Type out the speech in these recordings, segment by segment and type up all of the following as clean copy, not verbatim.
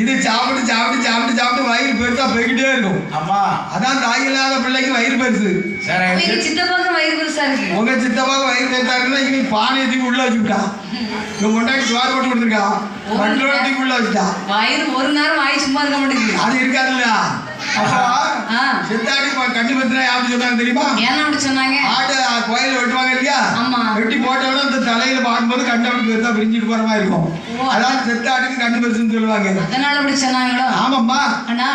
இது சாப்பிட்டு சாப்பிட்டு சாப்பிட்டு சாப்பிட்டு வயிறு பெருசா போய்கிட்டே இருக்கும். ஆமா, அதான் தாய் இல்லாத பிள்ளைக்கு வயிறு பெருசு. சித்தப்பாக்கு வயிறு பெருசா இருக்கு. உங்க சித்தப்பாக்கு வயிறு பெருசா இருக்குன்னா இனி பானையத்துக்கு உள்ள வச்சுக்கிட்டான். இங்க கொண்டாடி சோறு போட்டு கொடுத்துருக்கான், வண்டிக்கு உள்ள வச்சுட்டான். வயிறு ஒரு நேரம் வாய் சும்மா இருக்க மாட்டேங்குது. அது இருக்காதுல்ல. சித்தாடி கண்ணு பத்தினா யாரு சொன்னாங்க தெரியுமா? ஏன்னா அப்படி சொன்னாங்க. ஆடு கோயில வெட்டுவாங்க இல்லையா, வெட்டி போட்டவன இந்த தலையில பார்க்கும்போது கண்ணு அப்படி பெருசா பிரிஞ்சுட்டு போற மாதிரி இருக்கும். அதான் செத்தாடுக்கு கண்ணு பெருசுன்னு சொல்லுவாங்க. அதனால அப்படி சொன்னாங்களோ? ஆமாம்மா. ஆனா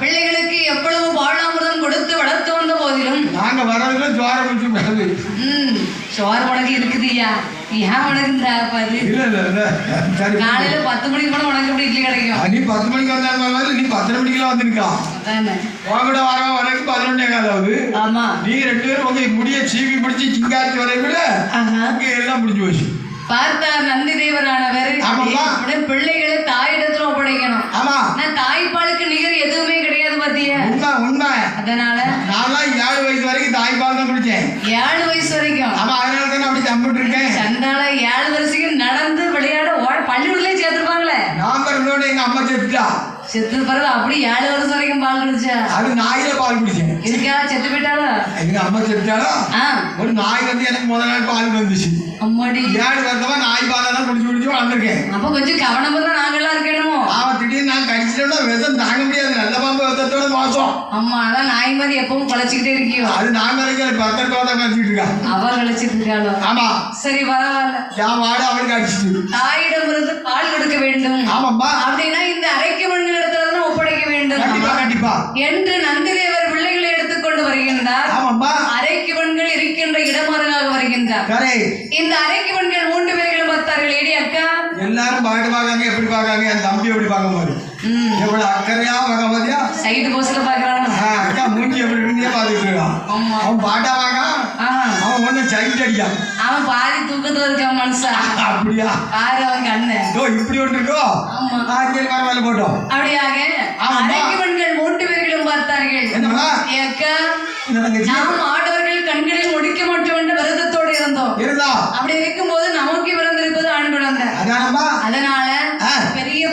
பிள்ளைகளுக்கு எவ்வளவு பாலாமிர்தம் கொடுத்து வளர்த்து வந்த போதிலும் நாங்க வரதுல ஜோர பிடிச்சி வருது. சோறு உனக்கு இருக்குதுயா, ஏன் உனக்கு இந்த காலையில 10 மணிக்கு போனா உனக்கு எப்படி இட்லி கிடைக்கும்? நீ 10 மணிக்கு வந்தாலும் நீ 10 மணிக்கெல்லாம் வந்துருக்கா. உங்கூட வர வரைக்கும் 11 காலாவது. ஆமா, நீ 2 பேரும் உங்க முடிய சீவி பிடிச்சி சிங்காரிச்சு வரை விட அங்கே எல்லாம் முடிஞ்சு போச்சு. பார்த்தார் நந்தி தேவரானவர் பிள்ளைகளை தாயிடத்துல ஒப்படைக்கணும். ஆமா, தாய்ப்பாலுக்கு நிகர் எதுவுமே கிடையாது பாத்தியா? உண்மை உண்மை. அதனால நான் 7 வயசு வரைக்கும் தாய்ப்பால் தான் குடிச்சேன். 7 வயசு வரைக்கும்? ஆமா, அதனால தான் அப்படி தம்பிட்டு இருக்கேன். சண்டால 7 வருஷம் நடந்து விளையாட பள்ளிக்கூடலே சேர்த்துருப்பாங்களே. நான் பிறந்தோட எங்க அம்மா செத்துட்டா. செத்து பிறகு அப்படி 7 வருஷம் வரைக்கும் பால் குடிச்சா? அது நாயில பால் குடிச்சேன். இருக்கா செத்து போயிட்டாளா? எங்க அம்மா செத்துட்டாளா? ஒரு நாய் வந்து எனக்கு முதல் நாள் பால் வந்துச்சு. அம்மாடி, 7 வருஷமா நாய் பாலெல்லாம் குடிச்சு குடிச்சு வளர்ந்துருக்கேன். அப்ப கொஞ்சம் கவனமா தான் நாங்கெல்லாம் இருக்கணுமோ? அவன் திடீர்னு நான் கடிச்சிட்டோம்னா விஷம் தாங்க முடியாது. நல்ல பாம்பு விஷத்தோட மோசம். ஆமா, அதான் நாய் மாதிரி எப்பவும் கழிச்சுக்கிட்டே இருக்கியோ? அது நான் வரைக்கும் 10 தான் கழிச்சிட்டு இருக்கா. அவள் கழிச்சிட்டு இருக்காளோ? ஆமா, சரி பரவாயில்ல. என் வாடு அவளுக்கு அடிச்சிட்டு தாயிடம் இருந்து பால் கொடுக்க வேண்டும். ஆமாம்மா. அப்படின்னா இந்த அரைக்கு மண்ணில் இடத்துல ஒப்படைக்க வேண்டும். கண்டிப்பா கண்டிப்பா என்று நந்திதேவர் பிள்ளைகளை எடுத்துக்கொண்டு வருகின்றார். ஆமாம்மா. அரைக்கு பெண்கள் இருக்கின்ற இடமாறுகாக வருகின்றார். இந்த அரைக்கு பெண்கள் 3 பேர்களும் பார்த்தார்கள். ஏடி அக்கா, எல்லாரும் பாட்டு பார்க்காங்க. எப்படி பார்க்காங்க? என் தம்பி எப்படி பார்க்க மாதிரி எவ்வளவு அக்கறையா பார்க்க மாதிரியா சைடு போஸ்ட்ல பாக்குறான். அக்கா மூஞ்சி எப்படி இருக்குன்னே பார்த்துட்டு இருக்கான். அவன் பாட்டா பார்க்க, அவன் ஒண்ணு சைட் அடிக்கான். அவன் பாதி தூக்கத்துல இருக்கான் மனுஷா. அப்படியா? பாரு அவன் கண்ணு இப்படி ஒன்று இருக்கோ. சரி, பரவாயில்ல போட்டோம். அப்படியாக அரைக்கு பெண்கள் 3 பேர்களும் பார்த்தார்கள். என்னமா அக்கா, நாம் ஆடவர்கள் கண்களில் முடிக்க மாட்டோம் என்று விரதத்தோடு இருந்தோம். அப்படி இருக்கும்போது நமக்கு பிறந்திருப்பது ஆண் குழந்தை. அதனால பெரிய